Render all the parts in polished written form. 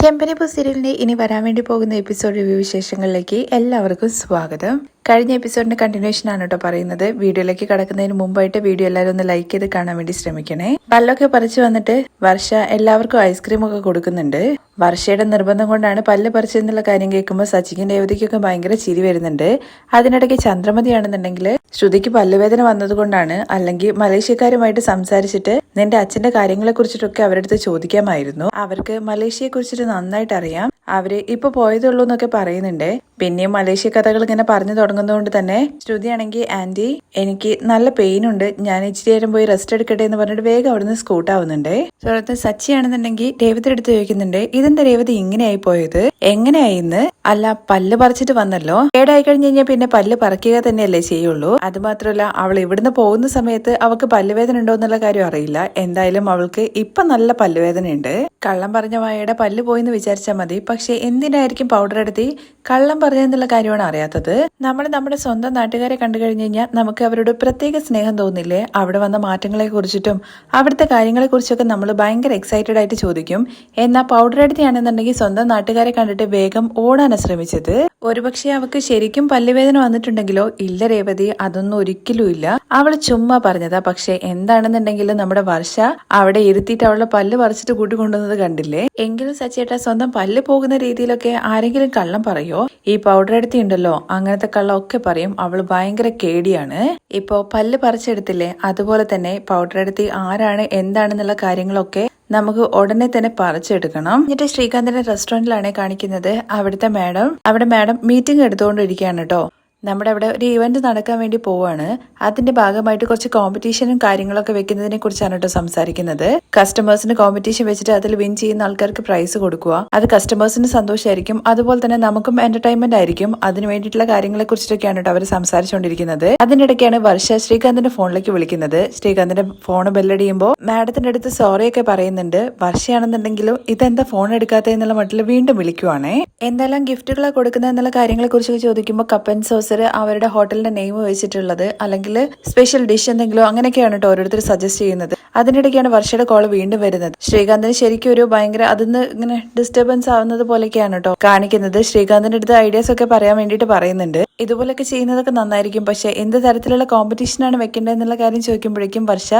ചെമ്പനിപ്പൂ സീരിയലിന്റെ ഇനി വരാൻ വേണ്ടി പോകുന്ന എപ്പിസോഡ് റിവ്യൂ വിശേഷങ്ങളിലേക്ക് എല്ലാവർക്കും സ്വാഗതം. കഴിഞ്ഞ എപ്പിസോഡിന്റെ കണ്ടിന്യൂഷൻ ആണ് കേട്ടോ പറയുന്നത്. വീഡിയോയിലേക്ക് കടക്കുന്നതിന് മുമ്പായിട്ട് വീഡിയോ എല്ലാവരും ഒന്ന് ലൈക്ക് ചെയ്ത് കാണാൻ വേണ്ടി ശ്രമിക്കണേ. പല്ലൊക്കെ പറിച്ചു വന്നിട്ട് വർഷ എല്ലാവർക്കും ഐസ്ക്രീം ഒക്കെ കൊടുക്കുന്നുണ്ട്. വർഷയുടെ നിർബന്ധം കൊണ്ടാണ് പല്ല് പറിച്ചെന്നുള്ള കാര്യം കേൾക്കുമ്പോൾ സച്ചിക്കും രേവതിക്കൊക്കെ ഭയങ്കര ചിരി വരുന്നുണ്ട്. അതിനിടയ്ക്ക് ചന്ദ്രമതിയാണെന്നുണ്ടെങ്കിൽ ശ്രുതിക്ക് പല്ലുവേദന വന്നതുകൊണ്ടാണ്, അല്ലെങ്കിൽ മലേഷ്യക്കാരുമായിട്ട് സംസാരിച്ചിട്ട് നിന്റെ അച്ഛന്റെ കാര്യങ്ങളെ കുറിച്ചിട്ടൊക്കെ അവരുടെ അടുത്ത് ചോദിക്കാമായിരുന്നു. അവർക്ക് മലേഷ്യയെ കുറിച്ചിട്ട് നന്നായിട്ട് അറിയാം. അവര് ഇപ്പൊ പോയതുള്ളൂ എന്നൊക്കെ പറയുന്നുണ്ട്. പിന്നെയും മലേഷ്യ കഥകൾ ഇങ്ങനെ പറഞ്ഞു തുടങ്ങുന്നതുകൊണ്ട് തന്നെ ശ്രുതിയാണെങ്കിൽ ആന്റി എനിക്ക് നല്ല പെയിൻ ഉണ്ട്, ഞാൻ ഇച്ചിരി നേരം പോയി റെസ്റ്റ് എടുക്കട്ടെ എന്ന് പറഞ്ഞിട്ട് വേഗം അവിടുന്ന് സ്കൂട്ടാവുന്നുണ്ട്. തുടർന്ന് സച്ചിയാണെന്നുണ്ടെങ്കിൽ രേവതി എടുത്ത് ചോദിക്കുന്നുണ്ട്, ഇതെന്താ രേവതി ഇങ്ങനെയായി പോയത്, എങ്ങനെയായിന്ന്? അല്ല പല്ല് പറിച്ചിട്ട് വന്നല്ലോ, കേടായി കഴിഞ്ഞ് കഴിഞ്ഞാൽ പിന്നെ പല്ല് പറിക്കുക തന്നെയല്ലേ ചെയ്യുള്ളൂ. അത് മാത്രമല്ല അവൾ ഇവിടുന്ന് പോകുന്ന സമയത്ത് അവൾക്ക് പല്ലുവേദന ഉണ്ടോ എന്നുള്ള കാര്യം അറിയില്ല. എന്തായാലും അവൾക്ക് ഇപ്പൊ നല്ല പല്ലുവേദന ഉണ്ട്. കള്ളം പറഞ്ഞ വായയുടെ പല്ല് പോയിന്ന് വിചാരിച്ചാൽ മതി. പക്ഷെ എന്തിനായിരിക്കും പൗഡർ എടുത്തി കള്ളം പറഞ്ഞെന്നുള്ള കാര്യമാണ് അറിയാത്തത്. നമ്മൾ നമ്മുടെ സ്വന്തം നാട്ടുകാരെ കണ്ടു കഴിഞ്ഞു കഴിഞ്ഞാൽ നമുക്ക് അവരോട് പ്രത്യേക സ്നേഹം തോന്നില്ലേ? അവിടെ വന്ന മാറ്റങ്ങളെ കുറിച്ചിട്ടും അവിടുത്തെ കാര്യങ്ങളെ കുറിച്ചൊക്കെ നമ്മൾ ഭയങ്കര എക്സൈറ്റഡ് ആയിട്ട് ചോദിക്കും. എന്നാൽ പൗഡർ എടുത്തിയാണെന്നുണ്ടെങ്കിൽ സ്വന്തം നാട്ടുകാരെ കണ്ടിട്ട് വേഗം ഓടാനാണ് ശ്രമിച്ചത്. ഒരുപക്ഷെ അവൾക്ക് ശരിക്കും പല്ലുവേദന വന്നിട്ടുണ്ടെങ്കിലോ? ഇല്ല രേവതി, അതൊന്നും ഒരിക്കലും ഇല്ല, അവൾ ചുമ്മാ പറഞ്ഞതാ. പക്ഷെ എന്താണെന്നുണ്ടെങ്കിലും നമ്മുടെ വർഷ അവിടെ ഇരുത്തിയിട്ട് അവളുടെ പല്ല് പറിച്ചിട്ട് കൂട്ടിക്കൊണ്ടുവന്നത് കണ്ടില്ലേ? എങ്കിലും സച്ചേട്ടാ സ്വന്തം പല്ല് പോകുന്ന രീതിയിലൊക്കെ ആരെങ്കിലും കള്ളം പറയോ? ഈ പൗഡർ എടുത്തി ഉണ്ടല്ലോ അങ്ങനത്തെ കള്ളം ഒക്കെ പറയും. അവള് ഭയങ്കര കേടിയാണ്. ഇപ്പോ പല്ല് പറിച്ചെടുത്തില്ലേ, അതുപോലെ തന്നെ പൗഡർ എടുത്തി ആരാണ് എന്താണെന്നുള്ള കാര്യങ്ങളൊക്കെ നമുക്ക് ഉടനെ തന്നെ പറിച്ചെടുക്കണം. എന്നിട്ട് ശ്രീകാന്തിന്റെ റെസ്റ്റോറന്റിലാണ് കാണിക്കുന്നത്. അവിടെ മാഡം മീറ്റിംഗ് എടുത്തുകൊണ്ടിരിക്കുകയാണ് കേട്ടോ. നമ്മുടെ അവിടെ ഒരു ഇവന്റ് നടക്കാൻ വേണ്ടി പോവാണ്. അതിന്റെ ഭാഗമായിട്ട് കുറച്ച് കോമ്പറ്റീഷനും കാര്യങ്ങളൊക്കെ വെക്കുന്നതിനെ കുറിച്ചാണ് കേട്ടോ സംസാരിക്കുന്നത്. കസ്റ്റമേഴ്സിന് കോമ്പറ്റീഷൻ വെച്ചിട്ട് അതിൽ വിൻ ചെയ്യുന്ന ആൾക്കാർക്ക് പ്രൈസ് കൊടുക്കുക. അത് കസ്റ്റമേഴ്സിന് സന്തോഷമായിരിക്കും, അതുപോലെ തന്നെ നമുക്കും എന്റർടൈൻമെന്റ് ആയിരിക്കും. അതിന് വേണ്ടിയിട്ടുള്ള കാര്യങ്ങളെ കുറിച്ചിട്ടൊക്കെയാണ് കേട്ടോ അവർ സംസാരിച്ചുകൊണ്ടിരിക്കുന്നത്. അതിനിടയ്ക്കാണ് വർഷ ശ്രീകാന്തിന്റെ ഫോണിലേക്ക് വിളിക്കുന്നത്. ശ്രീകാന്തിന്റെ ഫോൺ ബെല്ലടിയുമ്പോൾ മാഡത്തിന്റെ അടുത്ത് സോറിയൊക്കെ പറയുന്നുണ്ട്. വർഷയാണെന്നുണ്ടെങ്കിലും ഇതെന്താ ഫോൺ എടുക്കാത്ത എന്നുള്ള മട്ടിൽ വീണ്ടും വിളിക്കുവാണേ. എന്തെല്ലാം ഗിഫ്റ്റുകളാണ് കൊടുക്കുന്നത് എന്നുള്ള കാര്യങ്ങളെ കുറിച്ചൊക്കെ ചോദിക്കുമ്പോൾ കപ്പ് ആൻഡ് സോസ് അവരുടെ ഹോട്ടലിന്റെ നെയിം വെച്ചിട്ടുള്ളത്, അല്ലെങ്കിൽ സ്പെഷ്യൽ ഡിഷ് എന്തെങ്കിലും അങ്ങനെയൊക്കെയാണ് കേട്ടോ ഓരോരുത്തർ സജസ്റ്റ് ചെയ്യുന്നത്. അതിനിടയ്ക്കാണ് വർഷയുടെ കോള് വീണ്ടും വരുന്നത്. ശ്രീകാന്തിന് ശരിക്കും ഒരു ഭയങ്കര അതിന്ന് ഇങ്ങനെ ഡിസ്റ്റർബൻസ് ആവുന്നത് പോലെയൊക്കെയാണ് കേട്ടോ കാണിക്കുന്നത്. ശ്രീകാന്തിന്റെ അടുത്ത് ഐഡിയാസ് ഒക്കെ പറയാൻ വേണ്ടിയിട്ട് പറയുന്നുണ്ട്. ഇതുപോലൊക്കെ ചെയ്യുന്നതൊക്കെ നന്നായിരിക്കും, പക്ഷെ എന്ത് തരത്തിലുള്ള കോമ്പറ്റീഷനാണ് വെക്കേണ്ടതെന്നുള്ള കാര്യം ചോദിക്കുമ്പോഴേക്കും വർഷ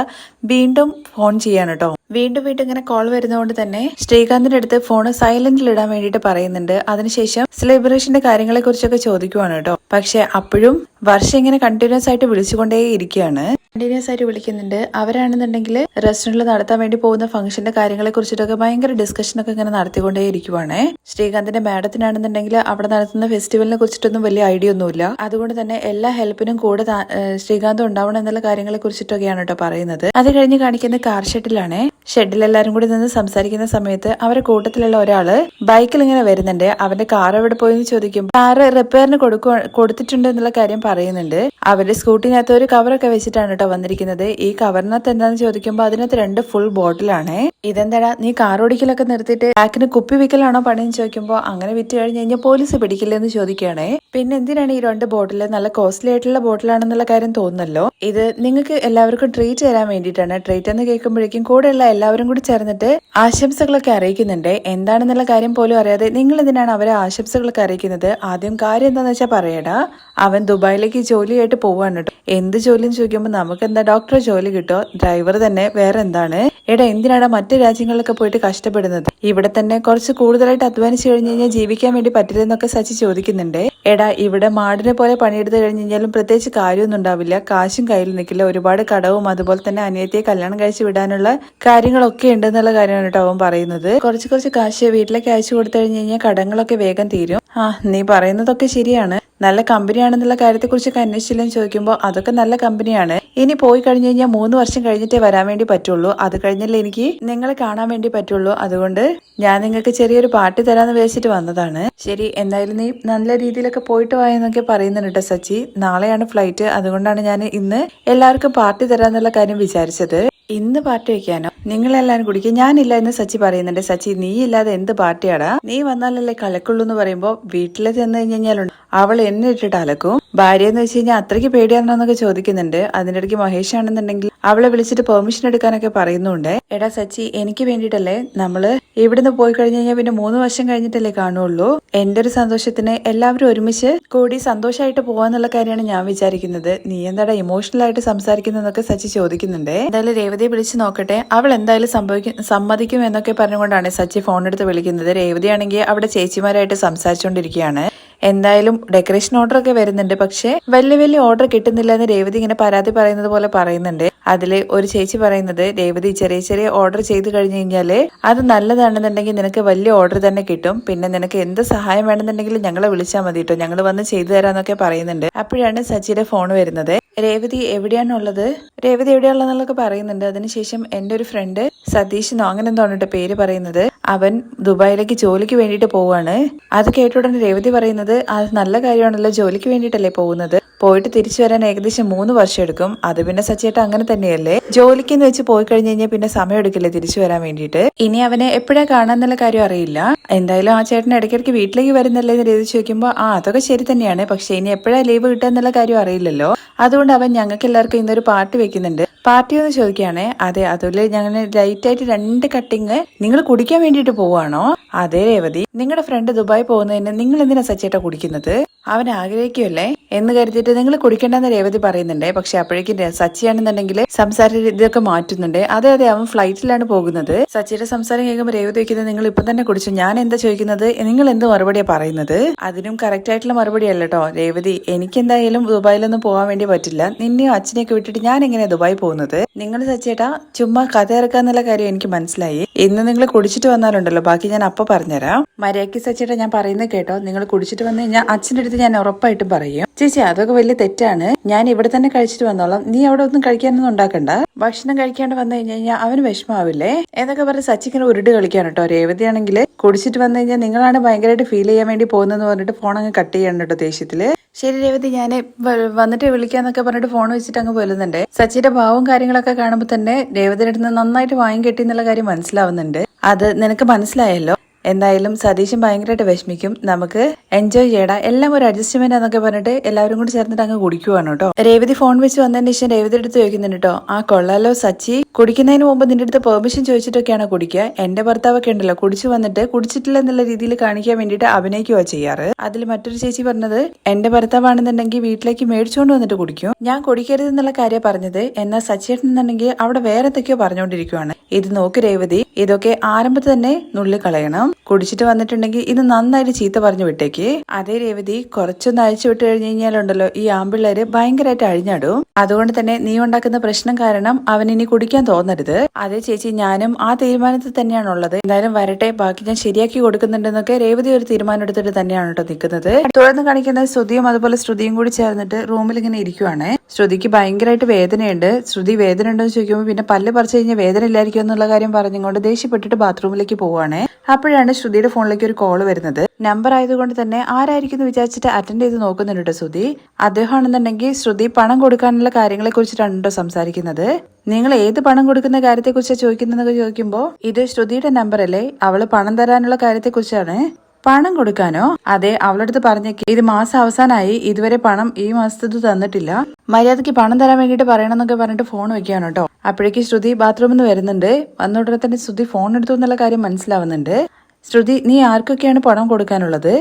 വീണ്ടും ഫോൺ ചെയ്യാണ് കേട്ടോ. വീണ്ടും ഇങ്ങനെ കോൾ വരുന്നതുകൊണ്ട് തന്നെ ശ്രീകാന്തിന്റെ അടുത്ത് ഫോൺ സൈലന്റിൽ ഇടാൻ വേണ്ടിയിട്ട് പറയുന്നുണ്ട്. അതിനുശേഷം സെലിബ്രേഷന്റെ കാര്യങ്ങളെ കുറിച്ചൊക്കെ ചോദിക്കുവാണ് കേട്ടോ. പക്ഷെ അപ്പോഴും വർഷ ഇങ്ങനെ കണ്ടിന്യൂസ് ആയിട്ട് വിളിച്ചുകൊണ്ടേ ഇരിക്കുകയാണ്. കണ്ടിന്യൂസ് ആയിട്ട് വിളിക്കുന്നുണ്ട്. അവരാണെന്നുണ്ടെങ്കിൽ റെസ്റ്റോറന്റിൽ നടത്താൻ വേണ്ടി പോകുന്ന ഫംഗ്ഷന്റെ കാര്യങ്ങളെ കുറിച്ചിട്ടൊക്കെ ഭയങ്കര ഡിസ്കഷനൊക്കെ ഇങ്ങനെ നടത്തിക്കൊണ്ടേ ഇരിക്കുവാണ്. ശ്രീകാന്തിന്റെ മാഡത്തിനാണെന്നുണ്ടെങ്കിൽ അവിടെ നടത്തുന്ന ഫെസ്റ്റിവലിനെ കുറിച്ചിട്ടൊന്നും വലിയ ഐഡിയ ഒന്നുമില്ല. അതുകൊണ്ട് തന്നെ എല്ലാ ഹെൽപ്പിനും കൂടെ ശ്രീകാന്ത് ഉണ്ടാവണം എന്നുള്ള കാര്യങ്ങളെ കുറിച്ചിട്ടൊക്കെയാണ് കേട്ടോ പറയുന്നത്. അത് കഴിഞ്ഞ് കാണിക്കുന്ന കാർ ഷെഡിലാണ്. ഷെഡിൽ എല്ലാരും കൂടി നിന്ന് സംസാരിക്കുന്ന സമയത്ത് അവരുടെ കൂട്ടത്തിലുള്ള ഒരാള് ബൈക്കിൽ ഇങ്ങനെ വരുന്നുണ്ട്. അവന്റെ കാർ എവിടെ പോയെന്ന് ചോദിക്കും. കാറ് റിപ്പയറിന് കൊടുത്തിട്ടുണ്ട് എന്നുള്ള കാര്യം പറയുന്നുണ്ട്. അവരുടെ സ്കൂട്ടിനകത്ത് ഒരു കവറൊക്കെ വെച്ചിട്ടാണ് കേട്ടോ വന്നിരിക്കുന്നത്. ഈ കവറിനകത്ത് എന്താന്ന് ചോദിക്കുമ്പോൾ അതിനകത്ത് 2 ഫുൾ ബോട്ടിലാണ്. ഇതെന്താടാ നീ കാർ ഓടിക്കലൊക്കെ നിർത്തിയിട്ട് ബാക്കിന് കുപ്പി വിക്കലാണോ പണിയെന്ന് ചോദിക്കുമ്പോൾ അങ്ങനെ വിറ്റ് കഴിഞ്ഞ് കഴിഞ്ഞാൽ പോലീസ് പിടിക്കില്ലെന്ന് ചോദിക്കുകയാണേ. പിന്നെ എന്തിനാണ് ഈ 2 ബോട്ടില്? നല്ല കോസ്റ്റ്ലി ആയിട്ടുള്ള ബോട്ടിലാണെന്നുള്ള കാര്യം തോന്നുന്നല്ലോ. ഇത് നിങ്ങൾക്ക് എല്ലാവർക്കും ട്രീറ്റ് തരാൻ വേണ്ടിയിട്ടാണ്. ട്രീറ്റ് എന്ന് കേൾക്കുമ്പോഴേക്കും കൂടെയുള്ള എല്ലാവരും കൂടി ചേർന്നിട്ട് ആശംസകളൊക്കെ അറിയിക്കുന്നുണ്ട്. എന്താണെന്നുള്ള കാര്യം പോലും അറിയാതെ നിങ്ങൾ എന്തിനാണ് അവരെ ആശംസകളൊക്കെ അറിയിക്കുന്നത്? ആദ്യം കാര്യം എന്താന്ന് വെച്ചാൽ പറയടാ. അവൻ ദുബായിലേക്ക് ജോലിയായിട്ട് പോവാണ് കേട്ടോ. എന്ത് ജോലിന്ന് ചോദിക്കുമ്പോൾ നമുക്ക് എന്താ ഡോക്ടറെ ജോലി കിട്ടോ, ഡ്രൈവർ തന്നെ, വേറെ എന്താണ്? എടാ എന്തിനാണ് മറ്റു രാജ്യങ്ങളിലൊക്കെ പോയിട്ട് കഷ്ടപ്പെടുന്നത്? ഇവിടെ തന്നെ കുറച്ച് കൂടുതലായിട്ട് അധ്വാനിച്ചു കഴിഞ്ഞു കഴിഞ്ഞാൽ ജീവിക്കാൻ വേണ്ടി പറ്റില്ലെന്നൊക്കെ സച്ചി ചോദിക്കുന്നുണ്ട്. എടാ ഇവിടെ മാടിനെ പോലെ പണിയെടുത്ത് കഴിഞ്ഞു കഴിഞ്ഞാലും പ്രത്യേകിച്ച് കാര്യമൊന്നും ഉണ്ടാവില്ല, കാശും കയ്യിൽ നിൽക്കില്ല, ഒരുപാട് കടവും അതുപോലെ തന്നെ അനിയത്തിയെ കല്യാണം കഴിച്ച് വിടാനുള്ള കാര്യങ്ങളൊക്കെ ഉണ്ടെന്നുള്ള കാര്യമാണ് കേട്ടോ അവൻ പറയുന്നത്. കുറച്ച് കാശ് വീട്ടിലേക്ക് അയച്ചു കൊടുത്തു കഴിഞ്ഞു കഴിഞ്ഞാൽ കടങ്ങളൊക്കെ വേഗം തീരും. നീ പറയുന്നതൊക്കെ ശരിയാണ്. നല്ല കമ്പനിയാണെന്നുള്ള കാര്യത്തെ കുറിച്ചൊക്കെ അന്വേഷിച്ചില്ലെന്ന് ചോദിക്കുമ്പോൾ അതൊക്കെ നല്ല കമ്പനിയാണ്. ഇനി പോയി കഴിഞ്ഞു കഴിഞ്ഞാൽ 3 വർഷം കഴിഞ്ഞിട്ടേ വരാൻ വേണ്ടി പറ്റുള്ളൂ. അത് കഴിഞ്ഞല്ലേ എനിക്ക് നിങ്ങളെ കാണാൻ വേണ്ടി പറ്റുള്ളൂ. അതുകൊണ്ട് ഞാൻ നിങ്ങൾക്ക് ചെറിയൊരു പാർട്ടി തരാന്ന് വിചാരിച്ചിട്ട് വന്നതാണ്. ശരി, എന്തായാലും നീ നല്ല രീതിയിലൊക്കെ പോയിട്ട് വായെന്നൊക്കെ പറയുന്നുണ്ട് കേട്ടോ സച്ചി. നാളെയാണ് ഫ്ലൈറ്റ്, അതുകൊണ്ടാണ് ഞാൻ ഇന്ന് എല്ലാവർക്കും പാർട്ടി തരാന്നുള്ള കാര്യം വിചാരിച്ചത്. ഇന്ന് പാർട്ടി വെക്കാനോ? നിങ്ങളെല്ലാരും കുടിക്കും, ഞാനില്ല എന്ന് സച്ചി പറയുന്നുണ്ട്. സച്ചി നീ ഇല്ലാതെ എന്ത് പാർട്ടിയാടാ? നീ വന്നാലല്ലേ കലക്കുള്ളൂ എന്ന് പറയുമ്പോ വീട്ടിൽ ചെന്ന് കഴിഞ്ഞാലുണ്ട് അവൾ എന്നെ ഇട്ടിട്ട് അലക്കും. ഭാര്യ എന്ന് വെച്ച് കഴിഞ്ഞാൽ അത്രയ്ക്ക് പേടിയാണെന്നൊക്കെ ചോദിക്കുന്നുണ്ട്. അതിന്റെ ഇടയ്ക്ക് മഹേഷ് ആണെന്നുണ്ടെങ്കിൽ അവളെ വിളിച്ചിട്ട് പെർമിഷൻ എടുക്കാനൊക്കെ പറയുന്നുണ്ട്. എടാ സച്ചി, എനിക്ക് വേണ്ടിയിട്ടല്ലേ നമ്മള് ഇവിടുന്ന് പോയി കഴിഞ്ഞു കഴിഞ്ഞാൽ പിന്നെ 3 വർഷം കഴിഞ്ഞിട്ടല്ലേ കാണുള്ളൂ. എന്റെ ഒരു സന്തോഷത്തിന് എല്ലാവരും ഒരുമിച്ച് കൂടി സന്തോഷമായിട്ട് പോവാന്നുള്ള കാര്യമാണ് ഞാൻ വിചാരിക്കുന്നത്. നീ എന്താടാ ഇമോഷണൽ ആയിട്ട് സംസാരിക്കുന്നതൊക്കെ സച്ചി ചോദിക്കുന്നുണ്ട്. എന്തായാലും രേവതിയെ വിളിച്ച് നോക്കട്ടെ, അവൾ എന്തായാലും സമ്മതിക്കും എന്നൊക്കെ പറഞ്ഞുകൊണ്ടാണ് സച്ചി ഫോൺ എടുത്ത് വിളിക്കുന്നത്. രേവതിയാണെങ്കിൽ അവിടെ ചേച്ചിമാരായിട്ട് സംസാരിച്ചുകൊണ്ടിരിക്കുകയാണ്. എന്തായാലും ഡെക്കറേഷൻ ഓർഡർ ഒക്കെ വരുന്നുണ്ട്, പക്ഷെ വലിയ ഓർഡർ കിട്ടുന്നില്ല എന്ന് രേവതി ഇങ്ങനെ പരാതി പറയുന്നത് പോലെ പറയുന്നുണ്ട്. അതില് ഒരു ചേച്ചി പറയുന്നത്, രേവതി ചെറിയ ഓർഡർ ചെയ്ത് കഴിഞ്ഞു കഴിഞ്ഞാല് അത് നല്ലതാണെന്നുണ്ടെങ്കിൽ നിനക്ക് വലിയ ഓർഡർ തന്നെ കിട്ടും. പിന്നെ നിനക്ക് എന്ത് സഹായം വേണമെന്നുണ്ടെങ്കിൽ ഞങ്ങളെ വിളിച്ചാൽ മതി കേട്ടോ, ഞങ്ങൾ വന്ന് ചെയ്തു തരാന്നൊക്കെ പറയുന്നുണ്ട്. അപ്പോഴാണ് സച്ചിയുടെ ഫോൺ വരുന്നത്. രേവതി എവിടെയാണുള്ളത്, രേവതി എവിടെയാണെന്നൊക്കെ പറയുന്നുണ്ട്. അതിനുശേഷം എന്റെ ഒരു ഫ്രണ്ട് സതീഷിനോ അങ്ങനെ എന്തോ ആണ് പേര് പറയുന്നത്, അവൻ ദുബായിലേക്ക് ജോലിക്ക് വേണ്ടിയിട്ട് പോവാണ്. അത് കേട്ടുടനെ രേവതി പറയുന്നത്, അത് നല്ല കാര്യമാണല്ലോ, ജോലിക്ക് വേണ്ടിയിട്ടല്ലേ പോകുന്നത്, പോയിട്ട് തിരിച്ചു വരാൻ ഏകദേശം 3 വർഷം എടുക്കും. അത് പിന്നെ സച്ചേട്ട അങ്ങനെ തന്നെയല്ലേ, ജോലിക്കെന്ന് വെച്ച് പോയി കഴിഞ്ഞു കഴിഞ്ഞാൽ പിന്നെ സമയം എടുക്കില്ലേ തിരിച്ചു വരാൻ വേണ്ടിയിട്ട്. ഇനി അവനെ എപ്പോഴാ കാണാന്നുള്ള കാര്യം അറിയില്ല. എന്തായാലും ആ ചേട്ടൻ ഇടയ്ക്കിടയ്ക്ക് വീട്ടിലേക്ക് വരുന്നല്ലേ എന്ന് രേവതി ചോദിക്കുമ്പോൾ അതൊക്കെ ശരി തന്നെയാണ്, പക്ഷെ ഇനി എപ്പോഴാ ലീവ് കിട്ടുക എന്നുള്ള കാര്യം അറിയില്ലല്ലോ. അതുകൊണ്ട് അവൻ ഞങ്ങൾക്ക് എല്ലാവർക്കും ഇന്നൊരു പാർട്ടി വെക്കുന്നുണ്ട്. പാർട്ടി എന്ന് ചോദിക്കുകയാണേ. അതെ, അതുപോലെ ഞങ്ങൾ ലൈറ്റ് ആയിട്ട് 2 കട്ടിങ് നിങ്ങൾ കുടിക്കാൻ വേണ്ടിയിട്ട് പോവാണോ? അതെ രേവതി, നിങ്ങളുടെ ഫ്രണ്ട് ദുബായ് പോകുന്നതിന് നിങ്ങൾ എന്തിനാ സച്ചേട്ട കുടിക്കുന്നത്, അവൻ ആഗ്രഹിക്കുമല്ലേ എന്ന് കരുതിയിട്ട് നിങ്ങൾ കുടിക്കേണ്ടെന്ന് രേവതി പറയുന്നുണ്ട്. പക്ഷെ അപ്പോഴേക്കും സച്ചിയാണെന്നുണ്ടെങ്കിൽ സംസാര രീതിയൊക്കെ മാറ്റുന്നുണ്ട്. അതെ അവൻ ഫ്ലൈറ്റിലാണ് പോകുന്നത്. സച്ചിയുടെ സംസാരം കേൾക്കുമ്പോൾ രേവതി വയ്ക്കുന്നത്, നിങ്ങൾ ഇപ്പൊ തന്നെ കുടിച്ചു, ഞാൻ എന്താ ചോദിക്കുന്നത്, നിങ്ങൾ എന്ത് മറുപടിയാ പറയുന്നത്? അതിനും കറക്റ്റ് ആയിട്ടുള്ള മറുപടി അല്ല കേട്ടോ രേവതി. എനിക്ക് എന്തായാലും ദുബായിലൊന്നും പോകാൻ വേണ്ടി പറ്റില്ല. നിന്നെയോ അച്ഛനെയൊക്കെ വിട്ടിട്ട് ഞാൻ എങ്ങനെയാ ദുബായ് പോകുന്നത്? നിങ്ങൾ സച്ചേട്ടാ ചുമ്മാ കഥ ഇറക്കാന്നുള്ള കാര്യം എനിക്ക് മനസ്സിലായി. ഇന്ന് നിങ്ങൾ കുടിച്ചിട്ട് വന്നാലുണ്ടല്ലോ ബാക്കി ഞാൻ അപ്പൊ പറഞ്ഞുതരാം. മര്യാദയ്ക്ക് സച്ചേട്ടാ ഞാൻ പറയുന്നത് കേട്ടോ, നിങ്ങൾ കുടിച്ചിട്ട് വന്നു കഴിഞ്ഞാൽ അച്ഛൻ്റെ അടുത്ത് ഞാൻ ഉറപ്പായിട്ടും പറയും. ചേച്ചി അതൊക്കെ വലിയ തെറ്റാണ്, ഞാൻ ഇവിടെ തന്നെ കഴിച്ചിട്ട് വന്നോളാം, നീ അവിടെ ഒന്നും കഴിക്കാനൊന്നും ഉണ്ടാക്കണ്ട, ഭക്ഷണം കഴിക്കാണ്ട് വന്നു കഴിഞ്ഞാൽ അവന് വിഷമാവില്ലേ എന്നൊക്കെ പറഞ്ഞ് സച്ചിങ്ങനെ ഉരുട് കളിക്കാണ് കേട്ടോ. രേവതി ആണെങ്കിൽ കുടിച്ചിട്ട് വന്നു കഴിഞ്ഞാൽ നിങ്ങളാണ് ഭയങ്കരമായിട്ട് ഫീൽ ചെയ്യാൻ വേണ്ടി പോകുന്നതെന്ന് പറഞ്ഞിട്ട് ഫോൺ അങ്ങ് കട്ട് ചെയ്യണം കേട്ടോ ദേഷ്യത്തില്. ശരി രേവതി, ഞാൻ വന്നിട്ട് വിളിക്കാന്നൊക്കെ പറഞ്ഞിട്ട് ഫോൺ വെച്ചിട്ട് അങ്ങ് പോലുന്നുണ്ട്. സച്ചിയുടെ ഭാവവും കാര്യങ്ങളൊക്കെ കാണുമ്പോൾ തന്നെ രേവതിയുടെ അടുത്ത് നന്നായിട്ട് വാങ്ങി കെട്ടി എന്നുള്ള കാര്യം മനസ്സിലാവുന്നുണ്ട്. അത് നിനക്ക് മനസ്സിലായല്ലോ. എന്തായാലും സതീശൻ ഭയങ്കരമായിട്ട് വിഷമിക്കും. നമുക്ക് എൻജോയ് ചെയ്യടാ, എല്ലാം ഒരു അഡ്ജസ്റ്റ്മെന്റ് എന്നൊക്കെ പറഞ്ഞിട്ട് എല്ലാവരും കൂടി ചേർന്നിട്ട് അങ്ങ് കുടിക്കുവാണ് കേട്ടോ. രേവതി ഫോൺ വെച്ച് വന്നതിന് ശേഷം രേവതി അടുത്ത് ചോദിക്കുന്നുണ്ട് കേട്ടോ, കൊള്ളാലോ സച്ചി, കുടിക്കുന്നതിന് മുമ്പ് നിന്റെ അടുത്ത് പെർമിഷൻ ചോദിച്ചിട്ടൊക്കെയാണ് കുടിക്കുക. എന്റെ ഭർത്താവൊക്കെ ഉണ്ടല്ലോ കുടിച്ചു വന്നിട്ട് കുടിച്ചിട്ടില്ല എന്നുള്ള രീതിയിൽ കാണിക്കാൻ വേണ്ടിയിട്ട് അഭിനയിക്കുക ചെയ്യാറ്. അതിൽ മറ്റൊരു ചേച്ചി പറഞ്ഞത്, എന്റെ ഭർത്താവാണെന്നുണ്ടെങ്കിൽ വീട്ടിലേക്ക് മേടിച്ചുകൊണ്ട് വന്നിട്ട് കുടിക്കും, ഞാൻ കുടിക്കരുത് എന്നുള്ള കാര്യം പറഞ്ഞത്. എന്നാൽ സച്ചേട്ടൻ എന്നുണ്ടെങ്കിൽ അവിടെ വേറെ എന്തൊക്കെയോ പറഞ്ഞുകൊണ്ടിരിക്കുവാണ്. ഇത് നോക്ക് രേവതി, ഇതൊക്കെ ആരംഭത്തിൽ തന്നെ നുള്ളിക്കളയണം. കുടിച്ചിട്ട് വന്നിട്ടുണ്ടെങ്കിൽ ഇത് നന്നായിട്ട് ചീത്ത പറഞ്ഞു വിട്ടേക്ക്. അതേ രേവതി, കുറച്ചൊന്ന് അഴിച്ചു വിട്ട് കഴിഞ്ഞു കഴിഞ്ഞാലുണ്ടല്ലോ ഈ ആമ്പിള്ളേര് ഭയങ്കരമായിട്ട് അഴിഞ്ഞാടും. അതുകൊണ്ട് തന്നെ നീ ഉണ്ടാക്കുന്ന പ്രശ്നം കാരണം അവൻ ഇനി കുടിക്കാൻ തോന്നരുത്. അതേ ചേച്ചി, ഞാനും ആ തീരുമാനത്തിൽ തന്നെയാണുള്ളത്. എന്തായാലും വരട്ടെ, ബാക്കി ഞാൻ ശരിയാക്കി കൊടുക്കുന്നുണ്ടെന്നൊക്കെ രേവതി ഒരു തീരുമാനം എടുത്തിട്ട് തന്നെയാണ് കേട്ടോ നിൽക്കുന്നത്. തുടർന്ന് കാണിക്കുന്ന ശ്രുതിയും അതുപോലെ ശ്രുതിയും കൂടി ചേർന്നിട്ട് റൂമിൽ ഇങ്ങനെ ഇരിക്കുവാണ്. ശ്രുതിക്ക് ഭയങ്കരമായിട്ട് വേദനയുണ്ട്. ശ്രുതി വേദന ഉണ്ടോ എന്ന് ചോദിക്കുമ്പോൾ പിന്നെ പല്ല് പറിച്ചു കഴിഞ്ഞാൽ വേദന ഇല്ലായിരിക്കും എന്നുള്ള കാര്യം പറഞ്ഞുകൊണ്ട് ദേഷ്യപ്പെട്ടിട്ട് ബാത്റൂമിലേക്ക് പോവാണ്. അപ്പോഴാണ് ശ്രുതിയുടെ ഫോണിലേക്ക് ഒരു കോള് വരുന്നത്. നമ്പർ ആയതുകൊണ്ട് തന്നെ ആരായിരിക്കും എന്ന് വിചാരിച്ചിട്ട് അറ്റൻഡ് ചെയ്ത് നോക്കുന്നുണ്ട് ശ്രുതി. അദ്ദേഹമാണെന്നുണ്ടെങ്കിൽ ശ്രുതി പണം കൊടുക്കാനുള്ള കാര്യങ്ങളെ കുറിച്ചിട്ടാണ് സംസാരിക്കുന്നത്. നിങ്ങൾ ഏത് പണം കൊടുക്കുന്ന കാര്യത്തെ കുറിച്ചാണ് ചോദിക്കുന്നതെന്നൊക്കെ ചോദിക്കുമ്പോൾ, ഇത് ശ്രുതിയുടെ നമ്പർ അല്ലേ, അവള് പണം തരാനുള്ള കാര്യത്തെ കുറിച്ചാണ്. പണം കൊടുക്കാനോ? അതെ, അവളടുത്ത് പറഞ്ഞേക്ക് ഇത് മാസം അവസാനമായി, ഇതുവരെ പണം ഈ മാസത്തത് തന്നിട്ടില്ല, മര്യാദയ്ക്ക് പണം തരാൻ വേണ്ടിയിട്ട് പറയണമെന്നൊക്കെ പറഞ്ഞിട്ട് ഫോൺ വെക്കുകയാണ് കേട്ടോ. അപ്പോഴേക്ക് ശ്രുതി ബാത്റൂമിൽ നിന്ന് വരുന്നുണ്ട്. വന്ന ഉടനെ തന്നെ ശ്രുതി ഫോൺ എടുത്തു എന്നുള്ള കാര്യം മനസ്സിലാവുന്നുണ്ട്. ശ്രുതി, നീ ആർക്കൊക്കെയാണ് പണം കൊടുക്കാനുള്ളത്,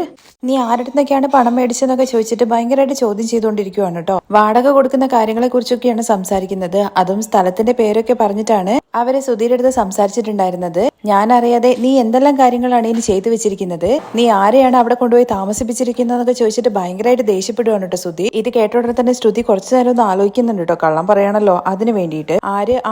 നീ ആരുടെന്നൊക്കെയാണ് പണം മേടിച്ചെന്നൊക്കെ ചോദിച്ചിട്ട് ഭയങ്കരമായിട്ട് ചോദ്യം ചെയ്തുകൊണ്ടിരിക്കുവാണ് കേട്ടോ. വാടക കൊടുക്കുന്ന കാര്യങ്ങളെ കുറിച്ചൊക്കെയാണ് സംസാരിക്കുന്നത്. അതും സ്ഥലത്തിന്റെ പേരൊക്കെ പറഞ്ഞിട്ടാണ് അവരെ ശ്രുതിയുടെ അടുത്ത് സംസാരിച്ചിട്ടുണ്ടായിരുന്നത്. ഞാൻ അറിയാതെ നീ എന്തെല്ലാം കാര്യങ്ങളാണ് ഇനി ചെയ്തു വെച്ചിരിക്കുന്നത്, നീ ആരെയാണ് അവിടെ കൊണ്ടുപോയി താമസിപ്പിച്ചിരിക്കുന്നതെന്നൊക്കെ ചോദിച്ചിട്ട് ഭയങ്കരമായിട്ട് ദേഷ്യപ്പെടുവാണ് കേട്ടോ ശ്രുതി. ഇത് കേട്ടോടെ തന്നെ ശ്രുതി കുറച്ചു നേരം ഒന്ന് ആലോചിക്കുന്നുണ്ട് കേട്ടോ, കള്ളം പറയാണല്ലോ അതിന് വേണ്ടിയിട്ട്.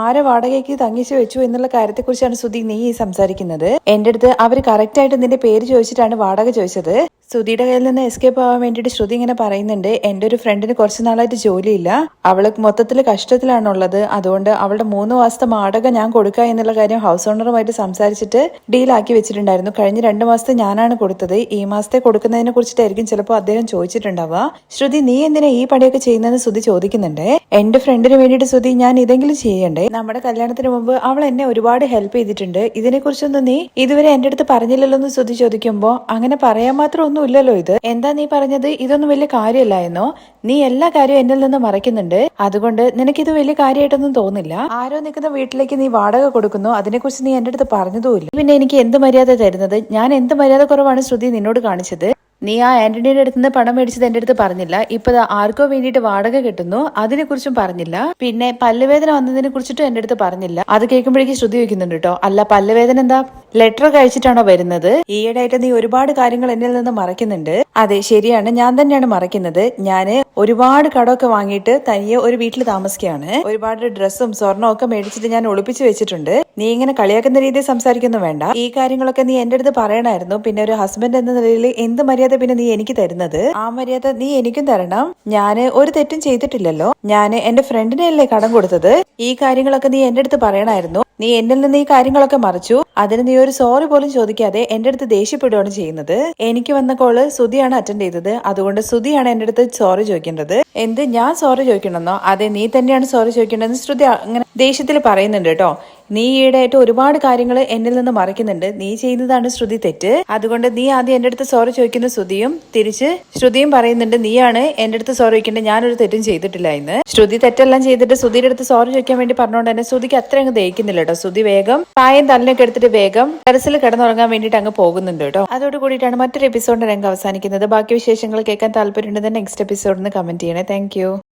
ആരെ വാടകയ്ക്ക് തങ്ങിച്ചു വെച്ചു എന്നുള്ള കാര്യത്തെ കുറിച്ചാണ് ശ്രുതി നീ സംസാരിക്കുന്നത്. എന്റെ അടുത്ത് അവര് കറക്റ്റ് ആയിട്ട് നിന്റെ പേര് ചോദിച്ചിട്ടാണ് വാടക ചോദിച്ചത്. ശ്രുതിയുടെ കയ്യിൽ നിന്ന് എസ്കേപ്പ് ആവാൻ വേണ്ടിയിട്ട് ശ്രുതി ഇങ്ങനെ പറയുന്നുണ്ട്, എന്റെ ഒരു ഫ്രണ്ടിന് കുറച്ചു നാളായിട്ട് ജോലിയില്ല, അവള് മൊത്തത്തിൽ കഷ്ടത്തിലാണുള്ളത്, അതുകൊണ്ട് അവളുടെ 3 മാസത്തെ വാടക ഞാൻ കൊടുക്കുക എന്നുള്ള കാര്യം ഹൗസ് ഓണറുമായിട്ട് സംസാരിച്ചിട്ട് ഡീലാക്കി വെച്ചിട്ടുണ്ടായിരുന്നു. കഴിഞ്ഞ 2 മാസത്തെ ഞാനാണ് കൊടുത്തത്, ഈ മാസത്തെ കൊടുക്കുന്നതിനെ കുറിച്ചിട്ടായിരിക്കും ചിലപ്പോൾ അദ്ദേഹം ചോദിച്ചിട്ടുണ്ടാവുക. ശ്രുതി, നീ എന്തിനാ ഈ പണിയൊക്കെ ചെയ്യുന്നതെന്ന് ശ്രുതി ചോദിക്കുന്നുണ്ട്. എന്റെ ഫ്രണ്ടിന് വേണ്ടിയിട്ട് ശ്രുതി ഞാൻ ഇതെങ്കിലും ചെയ്യണ്ടേ, നമ്മുടെ കല്യാണത്തിന് മുമ്പ് അവൾ എന്നെ ഒരുപാട് ഹെൽപ്പ് ചെയ്തിട്ടുണ്ട്, ഇതിനെ കുറിച്ചൊന്നും നീ ഇതുവരെ എന്റെ അടുത്ത് പറഞ്ഞില്ലല്ലോ എന്ന് ശ്രുതി ചോദിക്കുമ്പോ, അങ്ങനെ പറയാൻ മാത്രം ഒന്നും കാര്യമൊന്നും ഇല്ലല്ലോ ഇത്. എന്താ നീ പറഞ്ഞത്? ഇതൊന്നും വലിയ കാര്യമല്ല എന്നോ? നീ എല്ലാ കാര്യവും എന്നിൽ നിന്ന് മറയ്ക്കുന്നുണ്ട്, അതുകൊണ്ട് നിനക്കിത് വലിയ കാര്യമായിട്ടൊന്നും തോന്നില്ല. ആരോ നിൽക്കുന്ന വീട്ടിലേക്ക് നീ വാടക കൊടുക്കുന്നു, അതിനെക്കുറിച്ച് നീ എന്റെ അടുത്ത് പറഞ്ഞതുമില്ല. പിന്നെ എനിക്ക് എന്ത് മര്യാദ തരുന്നത്? ഞാൻ എന്ത് മര്യാദ കുറവാണ് ശ്രുതി നിന്നോട് കാണിച്ചത്? നീ ആ ആന്റണിയുടെ അടുത്ത് നിന്ന് പണം മേടിച്ചത് എന്റെ അടുത്ത് പറഞ്ഞില്ല. ഇപ്പൊ ആർക്കോ വേണ്ടിയിട്ട് വാടക കിട്ടുന്നു, അതിനെ കുറിച്ചും പറഞ്ഞില്ല. പിന്നെ പല്ലുവേദന വന്നതിനെ കുറിച്ചിട്ടും എന്റെ അടുത്ത് പറഞ്ഞില്ല. അത് കേൾക്കുമ്പോഴേക്കും ശ്രുതി വയ്ക്കുന്നുണ്ട് കേട്ടോ. അല്ല, പല്ലുവേദന എന്താ ലെറ്റർ കഴിച്ചിട്ടാണോ വരുന്നത്? ഈയിടെയായിട്ട് നീ ഒരുപാട് കാര്യങ്ങൾ എന്നിൽ നിന്ന് മറയ്ക്കുന്നുണ്ട്. അതെ, ശരിയാണ്, ഞാൻ തന്നെയാണ് മറയ്ക്കുന്നത്. ഞാന് ഒരുപാട് കടമൊക്കെ വാങ്ങിയിട്ട് തനിയെ ഒരു വീട്ടിൽ താമസിക്കുകയാണ്. ഒരുപാട് ഡ്രസ്സും സ്വർണ്ണവും ഒക്കെ മേടിച്ചിട്ട് ഞാൻ ഒളിപ്പിച്ചു വെച്ചിട്ടുണ്ട്. നീ ഇങ്ങനെ കളിയാക്കുന്ന രീതിയിൽ സംസാരിക്കുന്നു വേണ്ട. ഈ കാര്യങ്ങളൊക്കെ നീ എന്റെ അടുത്ത് പറയണമായിരുന്നു. പിന്നെ ഒരു ഹസ്ബൻഡ് എന്ന നിലയിൽ എന്ത് മര്യാദ പിന്നെ നീ എനിക്ക് തരുന്നത്? ആ മര്യാദ നീ എനിക്കും തരണം. ഞാന് ഒരു തെറ്റും ചെയ്തിട്ടില്ലല്ലോ. ഞാന് എന്റെ ഫ്രണ്ടിനെയല്ലേ കടം കൊടുത്തത്. ഈ കാര്യങ്ങളൊക്കെ നീ എന്റെ അടുത്ത് പറയണമായിരുന്നു. നീ എന്നിൽ നിന്ന് ഈ കാര്യങ്ങളൊക്കെ മറിച്ചു. അതിന് നീ ഒരു സോറി പോലും ചോദിക്കാതെ എന്റെ അടുത്ത് ദേഷ്യപ്പെടുകയാണ് ചെയ്യുന്നത്. എനിക്ക് വന്ന കോള് സുധിയാണ് അറ്റൻഡ് ചെയ്തത്, അതുകൊണ്ട് സുധിയാണ് എന്റെ അടുത്ത് സോറി ചോദിക്കേണ്ടത്. എന്ത്, ഞാൻ സോറി ചോദിക്കണമെന്നോ? അതെ, നീ തന്നെയാണ് സോറി ചോദിക്കേണ്ടതെന്ന് ശ്രുതി അങ്ങനെ ദേഷ്യത്തിൽ പറയുന്നുണ്ട് കേട്ടോ. നീ ഈയിടെയായിട്ട് ഒരുപാട് കാര്യങ്ങൾ എന്നിൽ നിന്ന് മറിക്കുന്നുണ്ട്. നീ ചെയ്യുന്നതാണ് ശ്രുതി തെറ്റ്. അതുകൊണ്ട് നീ ആദ്യം എന്റെ അടുത്ത് സോറി ചോദിക്കുന്ന ശ്രുതിയും തിരിച്ച് ശ്രുതിയും പറയുന്നുണ്ട് നീയാണ് എന്റെ അടുത്ത് സോറി ചോദിക്കേണ്ടത്, ഞാനൊരു തെറ്റും ചെയ്തിട്ടില്ല എന്ന്. ശ്രുതി തെറ്റെല്ലാം ചെയ്തിട്ട് ശ്രുതിയുടെ അടുത്ത് സോറി ചോദിക്കാൻ വേണ്ടി പറഞ്ഞുകൊണ്ട് തന്നെ ശ്രുതിക്ക് അത്ര അങ്ങ് ദഹിക്കുന്നില്ല കേട്ടോ. ശ്രുതി വേഗം പായം തലനൊക്കെ എടുത്തിട്ട് വേഗം ടെറസിൽ കിടന്നുറങ്ങാൻ വേണ്ടിയിട്ട് അങ്ങ് പോകുന്നുണ്ട് കേട്ടോ. അതോട് കൂടിയിട്ടാണ് മറ്റൊരു എപ്പിസോഡിന്റെ രംഗം അവസാനിക്കുന്നത്. ബാക്കി വിശേഷങ്ങൾ കേൾക്കാൻ താല്പര്യമുണ്ടെന്ന് നെക്സ്റ്റ് എപ്പിസോഡിന് കമന്റ് ചെയ്യണേ. താങ്ക്